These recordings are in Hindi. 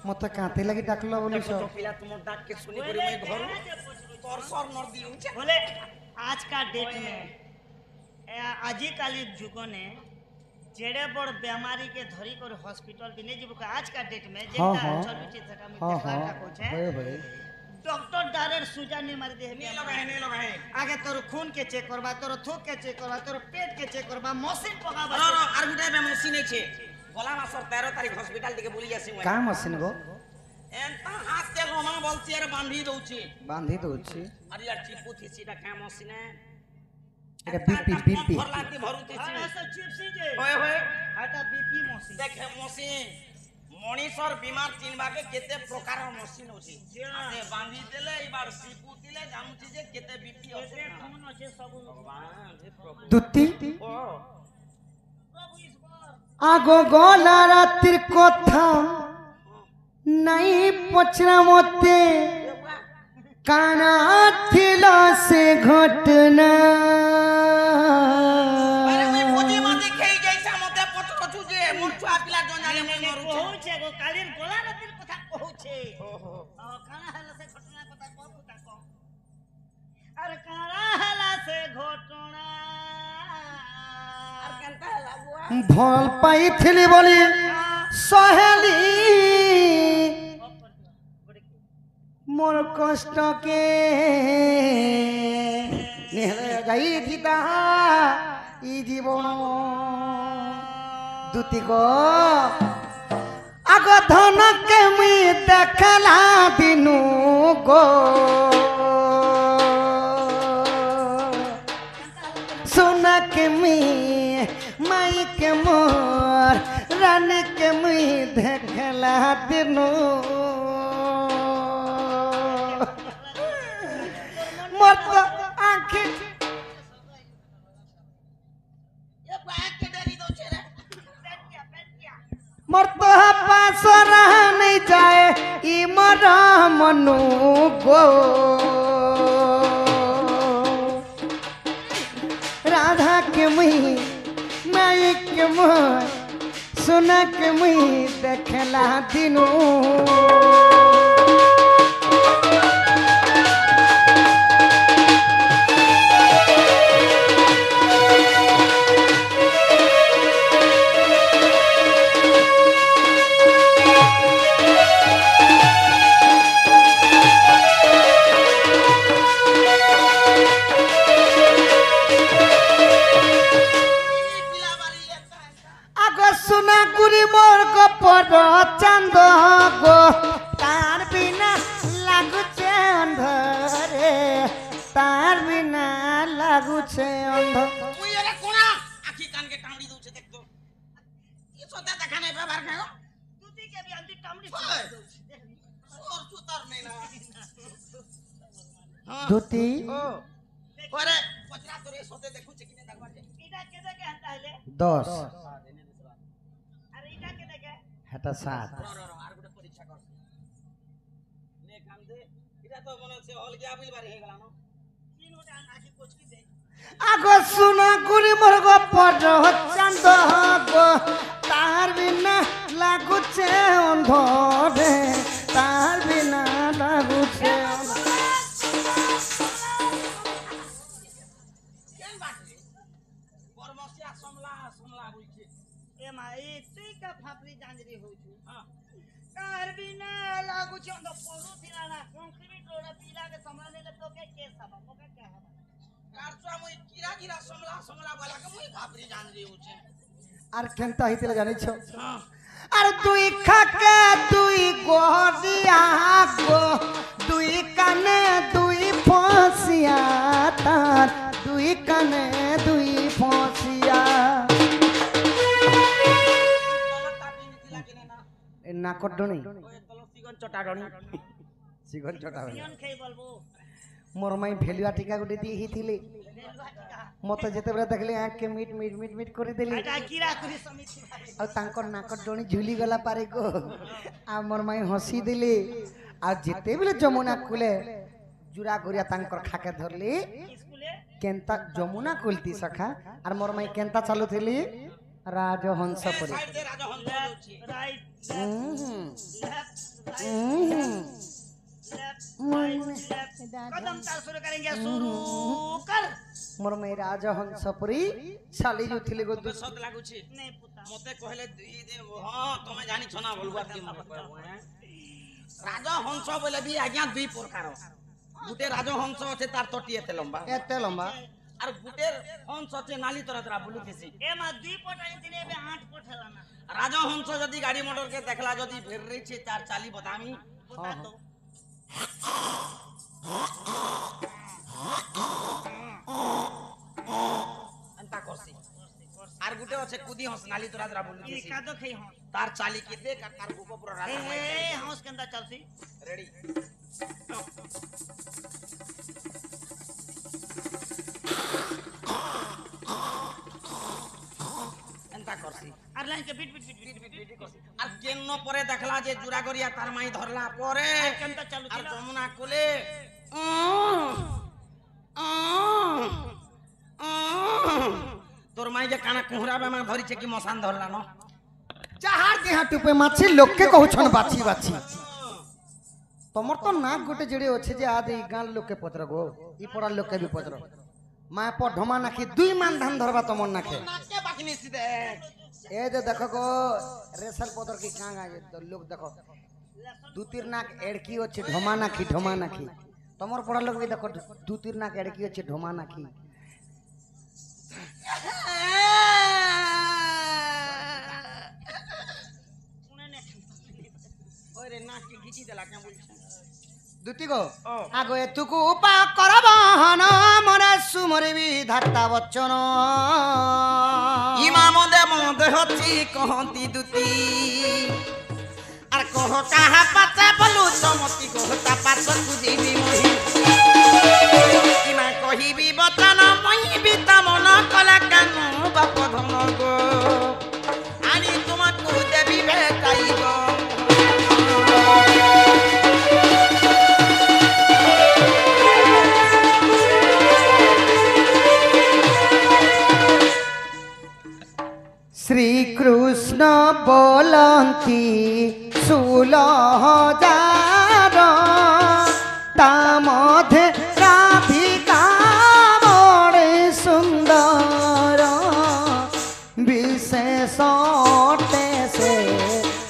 मत काते लगी डाकलो बोली देखो तो पिला तुम डाक के सुनी करी मैं घर तोर सर नर दी बोले आज का डेट में आजी काली जुग ने जेड़े बड़ बीमारी के धरी कर हॉस्पिटल भी नहीं जीव आज का डेट में जेटा चलुची सेटा में देखलाटा कोछे भाई डॉक्टर डायरेक्ट सुजा नहीं मार दे नहीं लगाए आगे तोर खून के चेक करबा तोर थूक के चेक करबा तोर पेट के चेक करबा मशीन पकाबा आर गुटे में मशीन छे गला मासर 13 तारीख हॉस्पिटल दिके बोली जासी का मशीन गो एंता हाथ के लोमा बोलती अरे बांधी दउची अरे यार चिपू थी सीधा का मशीन है এটা बीपी भरलाती भरुती अरे ऐसा चिप्सी जे होए हाटा बीपी मशीन देखे मशीन मनीषर बीमार चिनबाके केते प्रकार मशीन होची आते बांधी देले इबार चिपू दिले जानुची जे केते बीपी केते खून আছে सब भगवान हे प्रभु দুটি ओ प्रभु ईश्वर আগো গলা রাত্রির কথা নাই পছরা মতে কানা ছিল সে ঘটনা अरे मैं खोजी माते खेई जैसा मते पटकछु जे मोर छुआ पिला जनाले मैं मरु कहूचे गो कालीन गोला नतिर कथा कहूचे काना हला से घटना कथा को पुता को अरे काना हला से घटना और केनता लागुआ ভাল পাইছিলি বলি সহেলি মোর কষ্টকে নেহলে যাই দিতা ই জীবন দুটি গো আগ ধনকে মুই দেখলা দিনু গো सोना के मुई माई के मोर रानी के मुई देखला दिनु मोर तो आंखें ये बात के डरी दो छे रे पेट क्या मोर तो पास रह नहीं जाए ई मरा मनु गो राधा के मुई नायक के मोर सोना के मुई देखला दिनु पिला बारी एता আগো সোনা গুরি মোর গপর চাঁদ গো তার বিনা লাগুছে অন্ধরে তার বিনা লাগুছে অন্ধ তুই এরে কোনা আখি কান के टांगड़ी दउ छे देख तो ये सोता देखा नहीं व्यवहार कहो दूती के भी अंती टामड़ी ओए। और सुतर नहीं ना हां দুটি ओ ओरे पचरा तोरे सोते देखु छे किने देखबा छे इटा के देखे हंता हले 10 अरे इटा के देखे হেটা 7 आर गुटे परीक्षा कर ने काम दे इटा तो मने से हल के आबिल बारी हे गला न तीन गोटा आखी कोच की दे আগো সোনা গুরি মোর গপর চাঁদ গো তার বিনা লাগুছে অন্ধরে তার বিনা লাগুছে অন্ধ केन बात रे परमसिया समला बुझे ए माई तुई का फापरी जांजरी होई छु हां कार बिना लागु छ अंद पोलू थिराना कंक्रीट रोड पीला के संभाले ले तो के सब मोके क्या है कारचुआ मुई कीरा समला वाला के मुई भापरी जान रे होचे আর কেনতা হইতিলে জানিছ हां আর দুই খাকে দুই গদিয়া গো দুই কানে দুই ফসিয়া তার দুই কানে দুই ফসিয়া तलत तापी नीति लागिने ना এ নাকর ডনি ओए तलत सिगन चटाडणी সিগন চটা नियन खई बोलबो মোর মাই ভেলুয়া টিকা গুটি দিয়ে হিতিলে रेलवा टिका মতে যেতেবেলে দেখলে আঁখ কে মিট মিট মিট মিট করে দেলি এটা কিরা করি সমিতি ভাই আর তাঙ্কর নাকর ডনি ঝুলি গলা পারে গো আর মোর মাই হসি দিলি আর যেতেবেলে যমুনা কুলে জুরা করিয়া তাঙ্কর খাকে ধরলি স্কুলে কেনতা যমুনা কুলতি সখা আর মোর মাই কেনতা চালু থিলি রাজহংস পরি साइड दे राजा हंस होची राइट হুম लेफ्ट मोर मई राजहंस परी चाली जाउथिले गो ତମେ ସତ ଲାଗୁଛି नहीं पुता ମତେ କହିଲେ ହଁ ତମେ ଜାଣିଛ ନା ବଲୁଆ କି ମତେ କହିବ ରାଜହଂସ ବୋଲେ ବି ଆଜ୍ଞା ଦୁଇ ପ୍ରକାର ଗୋଟେ ରାଜହଂସ ଅଛି ତାର ତଟି ଏତେ ଲମ୍ବା एते लंबा আর গুটে হংস আছে নালি তরা তরা বুলুতেছি ए मा 2 पट आइथिले बे 8 पट हेला ना রাজহংস যদি গাড়ি মোটর কে দেখলা যদি ভিড় রইছে তার চালি বদামি बता दो এন্তা করছি আর গুটে আছে কুদি হংস নালি তরা তরা ये বুলুতেছি का दो खई हो তার চালি কে দেখ আর তার বুকো পুরো রাজা ए हाउस के अंदर चलसी রেডি এন্তা করছি আর লাइन के बीट बीट बीट बीट আর কেন্ন পরে দেখলা যে জুরা গরিয়া তার মাই ধরলা পরে কেনটা চালু আর ছিল যমুনা কোলে তোর মাইকে কানা কুহরা বেমা ধরিছে কি মশান ধরলা ন चाहार देहा टुपे माछी लोक के कहउछन बाछी बाछी तमर तो नाक गोटे जड़े अच्छे जे आदि गां लोक के पत्र गो ई पड़ा लोक के भी पत्र माय पर ढमा नाखी दुई मान धान धरबा तमर नाखे নাকে বাকিনি সিদে ए जे देखो गो रेसल पत्र की कां गा तो लोग देखो दू तीर नाक एड़की अच्छे ढमा नाखी तमर पड़ा लोग भी देखो दू तीर नाक एड़की अच्छे ढमा नाखी सुने ने ওরে নাকে গিচি দেলা কেমন বলছিস दुती गो ओ। आगो एतुकु उपा करबहन मरे सुमरे विधाता वचन ইমা মদে মদে হচ্ছি কহন্তি দুতি আর কহ কাহা পাতে বলু চমতি কহতা পাছ কুদিবি মহি ইমা কহিবি বচন মই বিতা মন কলা কানু বাপ ধন গো আনি তোমাকে দেবি ভেটাইব श्री कृष्ण बोलंती सुलह जार ता मध्य राधिका बड़े सुंदर विशेष अटे से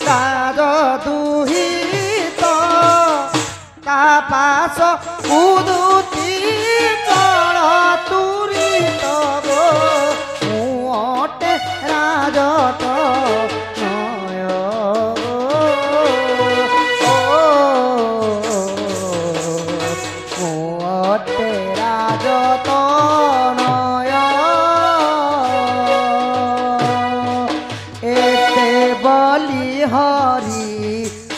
राज दुहित ता पास उदुती चल तुरित गो मुटे राजत नय मुटे राजत नय एते बलि हरि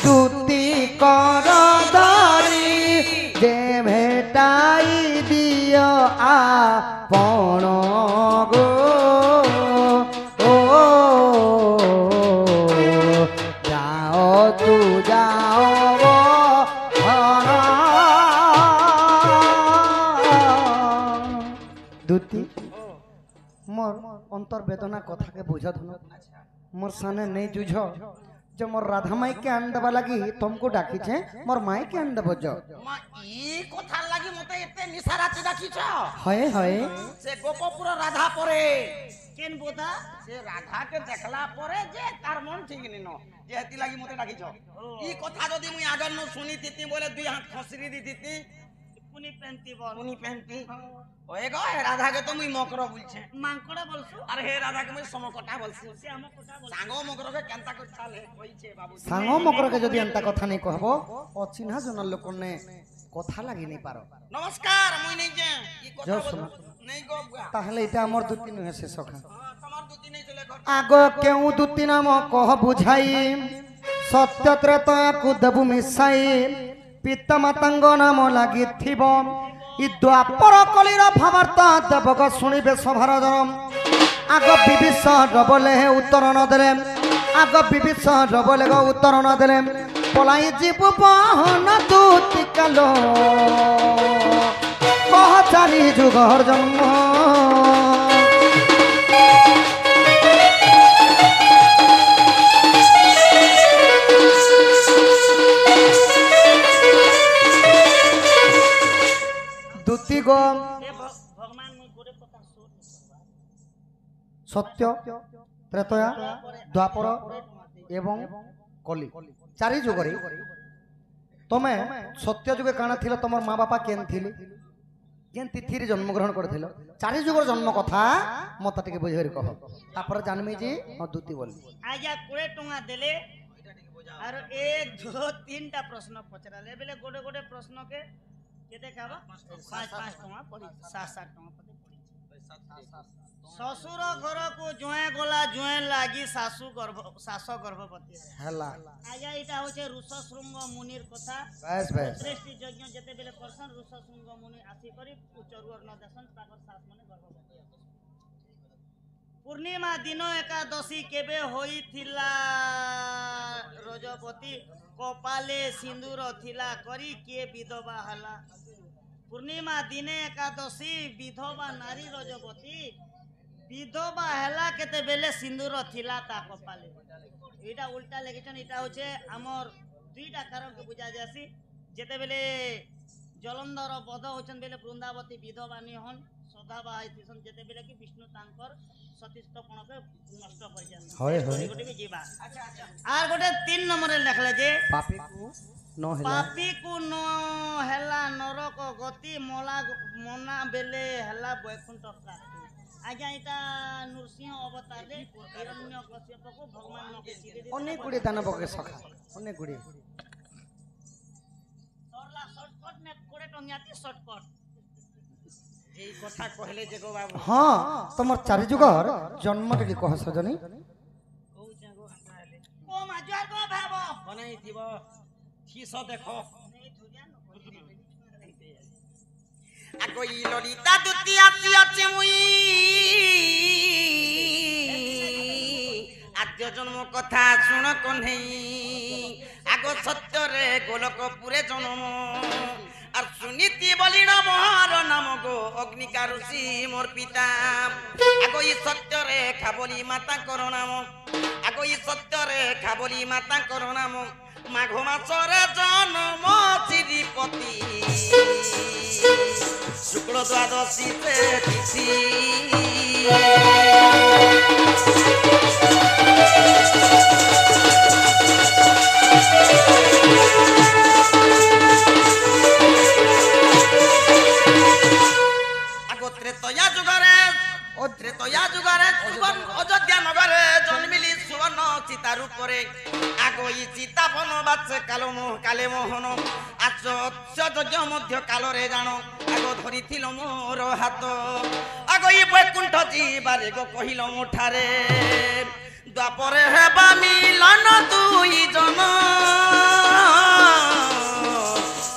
दुति कर धरी जे भेटाई दियो आपण गो ओ जाओ तू जाओ दुति मोर अंतर वेदना कथा के बुझ धन मोर साने नहीं जुझ जो मोर राधा माई के आन देवा लगी तुमको डाकी छे मोर माई के आन देबो जो মা ই কথা লাগি মতে এতে নিশা রাতে ডাকিছ हय हय সে গোপপুর রাধা পরে केन बोधा সে রাধাকে দেখলা পরে যে তার মন ঠিক নিন যে হেতি লাগি মতে ডাকিছ ই কথা যদি মুই আগর ন শুনি তিতি বলে দুই হাত খসরি দি তিতি पुनी पेंती बोल উনি পেন্টি ওয়ে গো হে রাধাকে তো মুই মকর বলছে मांकड़ा बोलसु আর হে রাধাকে মুই সমকটা বলছি से हम कोटा बोल সাঙ্গ মকরকে কেনতা করছালে কইছে বাবু सांग मकर के जदि अंता कथा नहीं कहबो अचिन्हा जन लोक ने कथा लागि नहीं पारो নমস্কার মুই নেই যে ই কথা যাও বল শোনো। নেই গো বুয়া ताहले इटा हमर दुति नुहे से सखा তোমার দুতি নেই চলে ঘর आगो केउ दुति नाम कह बुझाई सत्य त्रेता को देबु मिसाई पिता मातांग नाम लागि थिब इ द्वापर कलिर भावार्थ देवक शुणिबे सभार जन आग विभीषण बोले उत्तर न देले आग विभीषण बोले उत्तर न देले पलाई जीव बहन दूति कालो कह चारी जुगर जन्म दुति गो ए भगवान मुई गोरे সত্য ত্রেতয়া দ্বাপর এবং কলি চারি যুগরে তুমি সত্য যুগে কাଣା ছিল তোমার মা বাপা কেন ଥିଲେ কেন তিথিরে জন্মগ্রহণ করেছিল চারি যুগর জন্ম কথা মতো টিকে বুঝাই কহ তারপরে জানবি যে দুতি বলি আজ 20 টঙ্কা দেলে আর 1 2 3টা প্রশ্ন পচরালে বেলে গোটে গোটে প্রশ্নকে কেতে খাবা 5 টঙ্কা পড়ি 7 টঙ্কা পড়ি শ্বশুর ঘরকু জুয়ে গলা জুয়ে লাগি শাশ গর্ভবতী হেলা আজ্ঞা এটা হচ্ছে ঋষ শৃঙ্গ মুনির কথা বেশ বেশ শ্রেষ্ঠ যজ্ঞ যেতেবেলে করছন ঋষ শৃঙ্গ মুনি আসি করি উচ্চরুর ন দেশন তাকর শাশ মানে গর্ভবতী ପୂର୍ଣ୍ଣିମା ଦିନ ଏକାଦଶୀ କେବେ ହୋଇଥିଲା ରଜବତୀ କପାଲେ ସିନ୍ଦୁର ଥିଲା କରି କିଏ ବିଧବା ହେଲା ପୂର୍ଣ୍ଣିମା ଦିନେ ଏକାଦଶୀ ବିଧବା ନାରୀ ରଜବତୀ ବିଧବା ହେଲା କେତେବେଲେ ସିନ୍ଦୁର ଥିଲା ତା କପାଲେ ଏଇଟା ଉଲ୍ଟା ଲେଖିଛନ୍ ଏଇଟା ହଉଛି ଆମର ଦୁଇଟା କାରଣକୁ ବୁଝା ଯାସି ଯେତେବେଲେ ଜଲନ୍ଧର ବଧ ହଉଛନ୍ ବେଲେ ବୃନ୍ଦାବତୀ ବିଧବା ନି ହନ୍ ସଦାବା ହେଇଥିସନ୍ ଯେତେବେଲେ କି ବିଷ୍ଣୁ ତାଙ୍କର ସତୀସ୍ଥପଣକେ ନଷ୍ଟ କରିଯାନ୍ତି হয় হয় ଗୋଟେ ବି ଯିବା আর ଗୋଟେ 3 নম্বরে লেখলে যে পাপীকু ন হেলা পাপীକୁ ନ ହେଲା ନରକ ଗତି ମନା ବେଲେ ହେଲା ବୈକୁଣ୍ଠ ପ୍ରାପ୍ତି ଆଜ୍ଞା ଏଇଟା ନୃସିଂହ ଅବତାରରେ ହିରଣ୍ୟ କଶ୍ୟପକୁ ଭଗବାନ অনেক গুড়ি দানব কে সখা অনেক গুড়ি সরলা শর্টকট নে 20 টঙ্গিয়াতি শর্টকট এই কথা কহিলে যে গো বাবু হ্যাঁ তোমার চারি যুগর জন্ম টিকে কহ সজনী কৌছে গো আমরা হেলে ও মাজুয়ার গো ভাবো বনাই দিব ঠিস দেখো নেই ধুরিয়া ন আগো ই ললিতা দুতি আসি আছে মুই আদ্য জন্ম কথা শুণ কন্হেই আগো সত্যরে গোলকপুরে জন্ম আর সুনীতি বলিণ মহার নাম গো অগ্নিকা ঋষি মোর পিতা আগো ই সত্যরে খাবলি মাতা কর নাম আগো ই সত্যরে খাবলি মাতা কর নাম মাঘ মাসরে জন্ম চিরিপতি শুক্ল দ্বাদশীতে তিথি আগো ত্রেতয়া যুগরে অযোধ্যা নগরে জন্মিলি সুবর্ণ চিতা রূপরে আগো ই চিতা বনবাসে কালে মোহন আশ্চর্য মধ্য কালরে জাণ আগো ধরিছিল মোর হাত আগো ই বৈকুণ্ঠ জীবারে গো কহিল মোঠারে দ্বাপরে হেবা মিলন দুই জন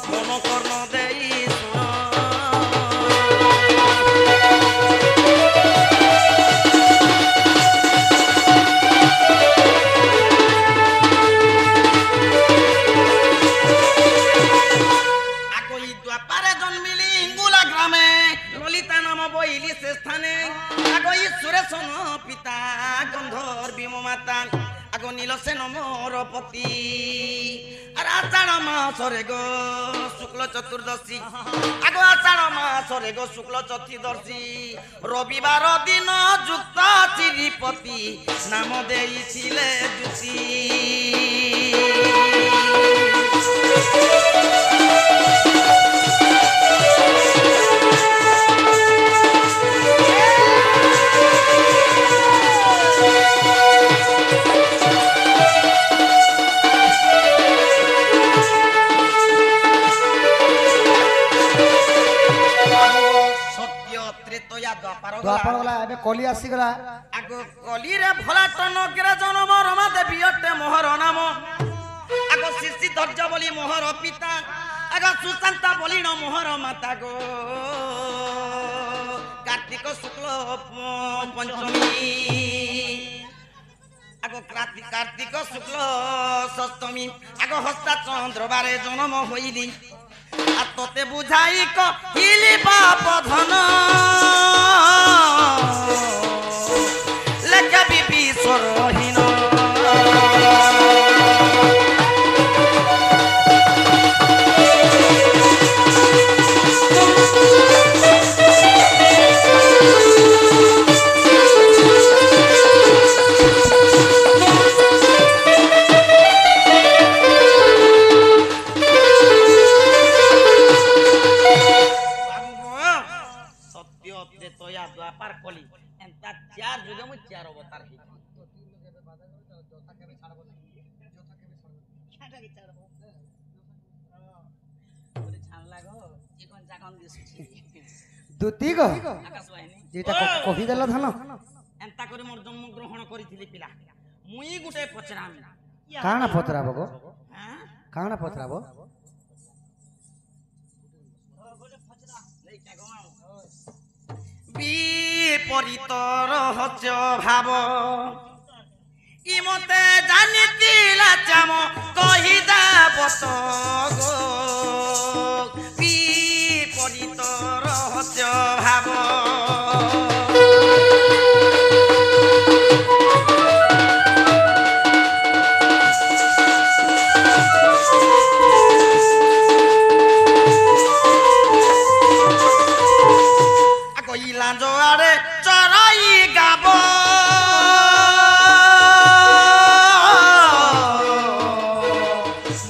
মন কর্ণ দেই শুণ বইলি সে স্থানে আগো ঈশ্বরেশন পিতা গন্ধর্বী মাতা আগো নীলসেন মোর পতি আর আষাঢ় মাসরে গো শুক্ল চতুর্দশী আগো আষাঢ় মাসরে গো শুক্ল চতুর্দশী রবিবার দিন যুক্ত চিরিপতি নাম দেইছিলে জুতি দ্বাপর গলা এবে কলি আসি গলা আগো কলিরে ভোলা টনকের জন্ম রমা দেবী অটে মোহর নাম আগো শিশি ধৈর্য বলি মোহর পিতা আগো সুশান্তা বলি ন মোহর মাতা গো কার্তিক শুক্ল পঞ্চমী আগো কার্তিক শুক্ল ষষ্ঠমী আগো হস্তা চন্দ্রবারে জন্ম হইলি আর তোতে বুঝাই কহিলি বাপ ধন লেখা বিবি সরহীন चार जुगे मु चार अवतार हे छाटा की चढ़बो बोले छान लागो चिकन चाकन दिसुची दुती गो आकाश वाहिनी जेटा कहि देला धन एंता करे मोर जन्म ग्रहण करिथिली पिला मुई गुटे पचराम काना पतराबो गो हां काना पतराबो বিপরীত রহস্য ভাব ইমতে জানিতিলা চাম কহিদা বত গো বিপরীত রহস্য ভাব লাঞ্জোয়ারে চড়াই গাব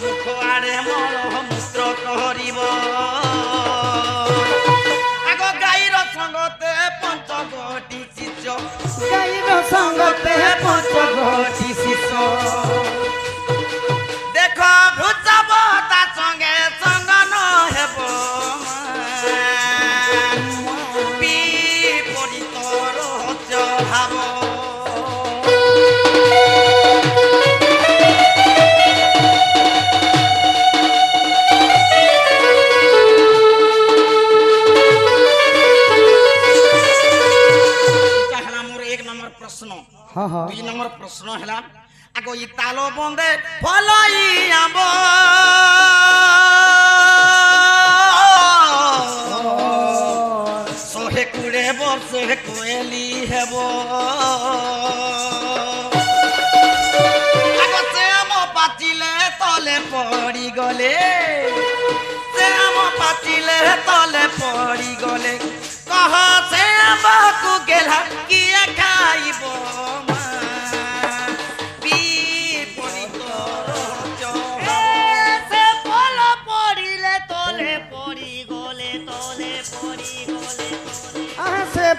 মুখআড়ে মল মূত্র করিব আগ গাইর সঙ্গতে পঞ্চগটি শিষ্য গাইর সঙ্গতে পঞ্চগটি শিষ্য দেখ ভুজাব তা সঙ্গে সঙ্গন হেব हाँ हाँ 2 नंबर प्रश्न है आगो ई तालो बंदे फलाई आंब सोहे कुड़े बसे कोएली हेबो आगो से हम पाचिले तले पड़ी गले से हम पाचिले तले पड़ी गले कह से बाकू गेला किए खाइबो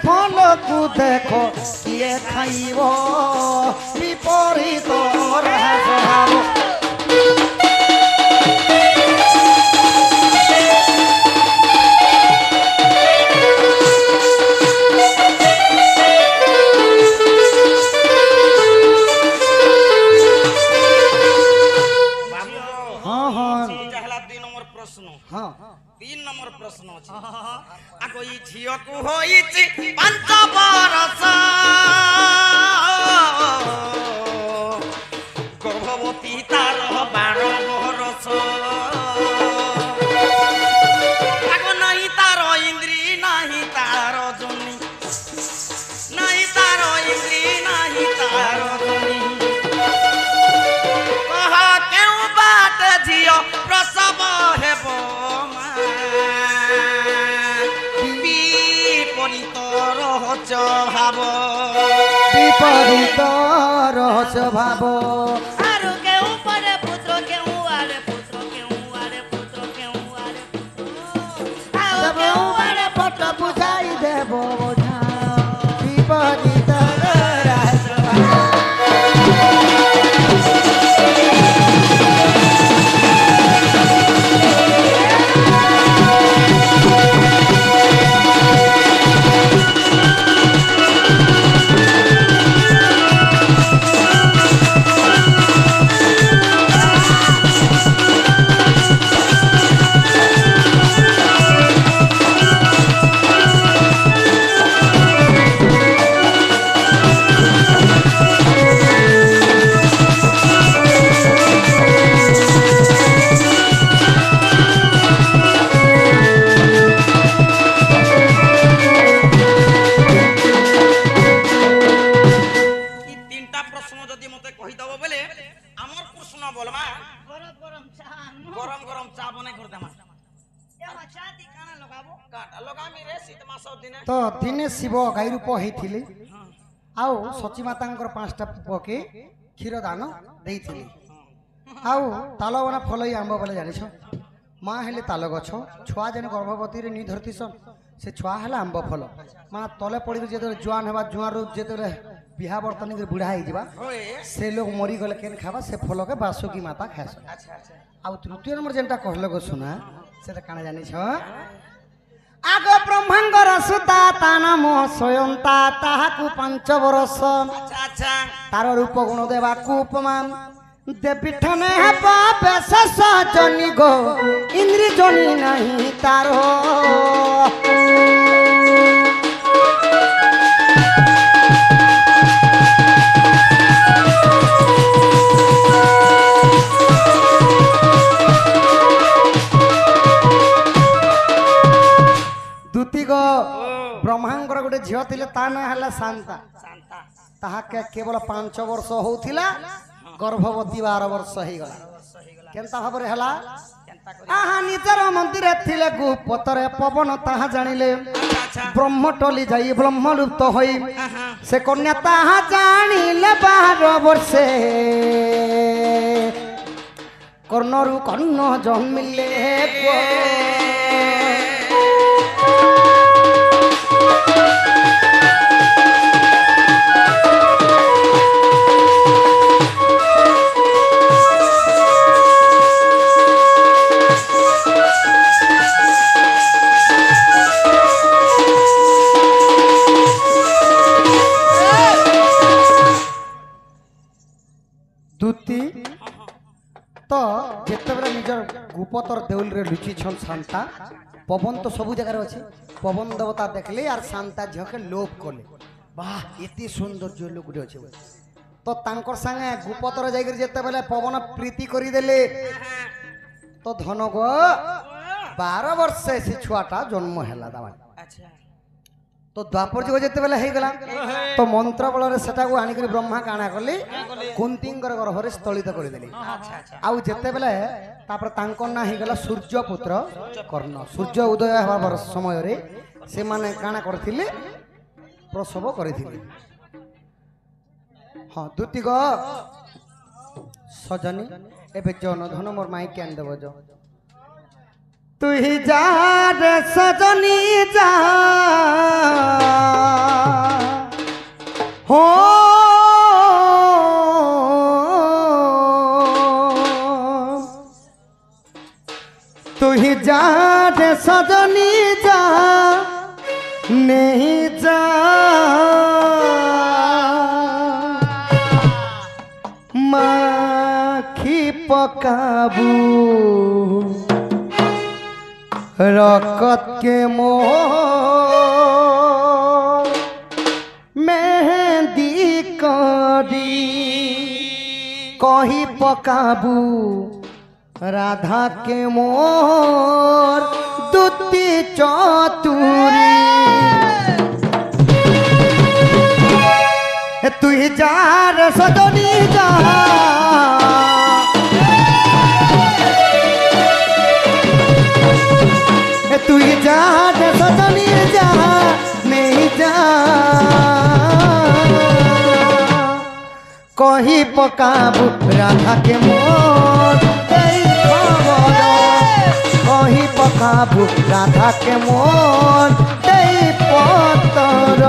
फल को देखो किए खाइब विपरीत स्वभाव हाँ हाँ 2 नंबर प्रश्न हाँ 3 नंबर प्रश्न अछि आगो ई झियो को होइछि 5 बरस गर्भवती तार 12 बरस आगो नहीं तार इंद्री नहीं तार जनी नहीं तार इंद्री नहीं तार जनी कहा केउ बाट झियो प्रसव हेबो विपरीत रहस्य भाव आरु के ऊपर पुत्र के आरे पुत्र के आरे पुत्र के आरे पुत्र जब ऊपर पट बुझाई देबो ओझा विपरीत रहस्य भाव गरम गरम चा बने कर देमा एमा चाती काना लगाबो काटा लगामी रे शीत मास दिने तो दिने शिव गाई रूप होइथिले आउ सची मातांकर 5टा पुपके क्षीर दान देइथिले आउ तालवना फलई आंब बोले जानिछ माँ हेले ताल गछ छुआ जन गर्भवती रे नि धरती सन से छुआ है आंब फल मान तले पड़ी जो जुआन हेबा जुआन रू जो बिहा बर्तन कर बुढ़ा हो से लोग मरी गले केन खावा से फल के बासुकी माता खास आ तृतीय नंबर जेनटा कहल गो सुना से काना जानी छ आग ब्रह्मांगर सुता ता नाम स्वयंता ताहाकु 5 बरस अच्छा अच्छा तार रूप गुण देवा उपमान देवी ठाने हेबा बेशेष जनी गो इंद्री जनी नहीं तारो दूती गो ब्रह्मांगर गोटे झील थिले ता ना हला शांता शांता ताहाके केवल 5 वर्ष होउथिला गर्भवती 12 वर्ष हो गला केनता भाबरे हला आहा निजर मंदिर थिले गुपतरे पवन ताहा जानिले अच्छा ब्रह्म टली जाई ब्रह्म लुप्त होई से कन्या ताहा जानिले 12 वर्षे कर्णरु कर्ण जन्मिले को दूती तो जितेबाला निजर गुपतर देउल रे लुची छन शांता पवन तो सब जगह अच्छे पवन देवता देखले यार शांता झील के लोभ कले वाह एति सौंदर्य लोक अच्छे तो तांकर संगे गुपतर जाकर जितेबाला पवन प्रीति करी देले तो धन गो 12 वर्ष से छुआटा जन्म हैला दावा अच्छा तो द्वापर जुग जिते बेले हो गला तो मंत्र बल सेटा को आनिक ब्रह्मा काना कले कुंतींकर गर्भरे स्थलित करदेले आउ जिते बेले तापर तांकर ना हो गला सूर्यपुत्र कर्ण सूर्य उदय हबार समय रे से माने काना करथिले प्रसव करथिले हां दूती गो सजनी एबे जन धन मोर माई केन देबो जो तू ही जा रे सजनी जा हो तू ही जा रे सजनी जा नहीं जा माखी पकाबू रकत के मोह मेहंदी करी कही पकाबू राधा के मोर दूती चतुरी तू ही जा रे सजनी जा तू ही जा रे सजनी जा नहीं जा कही पकाबू राधा के मोर कही पकाबू राधा के मोर पतर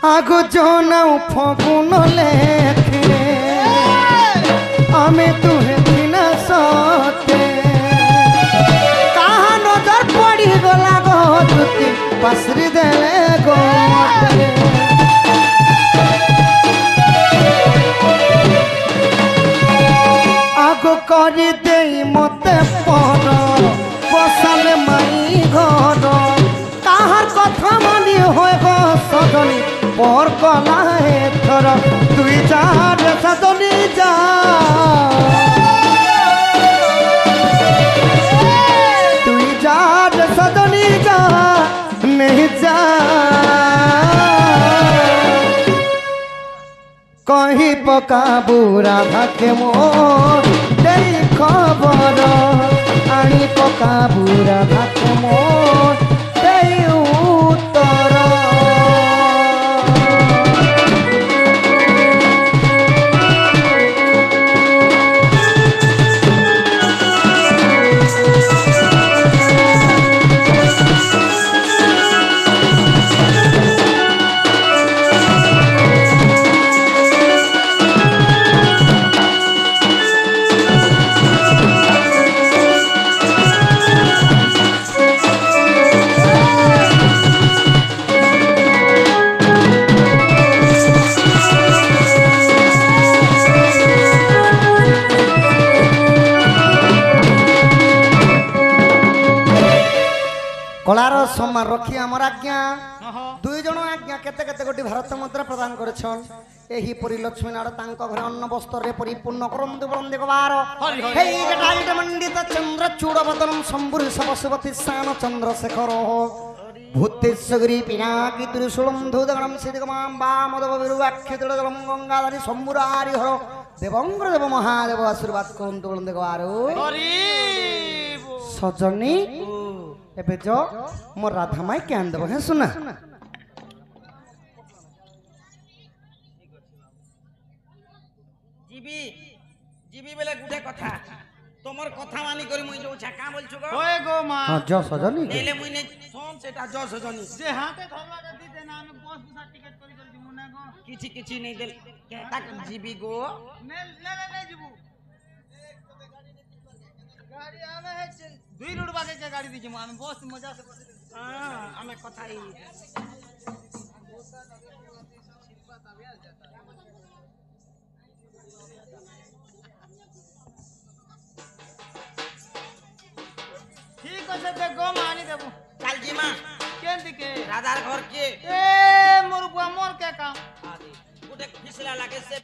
आगो जोनाऊ फगुन लेखे आमे तुहे दिन सते कहा नजर पड़ी गला गो तुती पसरी देले गो मते आगो करी देई मते पर बसाले माई घर ताहार कथा मानी होय गो सजनी पर कला थर तुई जा रे सजनी जा तुई जा रे सजनी जा नहीं जा कही पकाबू राधा मोर देई खबर आनी पकाबू राधा मोर देई उत्तर कलार सम्मान रखी आमर आज्ञा दुई जन आज्ञा केते केते गोटी भारत मुद्रा प्रदान करेछन एही परि लक्ष्मी नारायण तांको घरे अन्न वस्त्र रे परिपूर्ण करंतु बंदे कुमार हे जटायुध मंडित चंद्र चूड़वदनम शंभुर सबसवती सान चंद्रशेखर भूतेश्वरी पिनाकी त्रिशूलम धूतगणम सिद्धगमां वामदेव विरुवाक्षितदलम गंगाधरी शंभुरारि हर देवंग्र देव महादेव आशीर्वाद करंतु बंदे कुमार सजनी एबे जो मो राधा माई क्या देव है सुना जीबी जीबी बेले गुटे कथा तोमर कथा मानी करी मुई जो छका बोलछु गो ओए गो मां हां जो सजनी नेले मुई ने सोन सेटा जो सजनी जे हाथे धरवा दी देना हम बस बुसा टिकट करी जल्दी मुना गो किछि किछि नहीं देल कहता जीबी गो ने ले जीबू गाड़ी आवे है दुई रोड बागे के गाड़ी दीजिए हम बस मजा से हां हमें कथा ही ठीक है से गो मानी देबू चल जी मां केन दिके राधार घर के ए मोर बुआ मोर के काम गुटे फिसला लागे से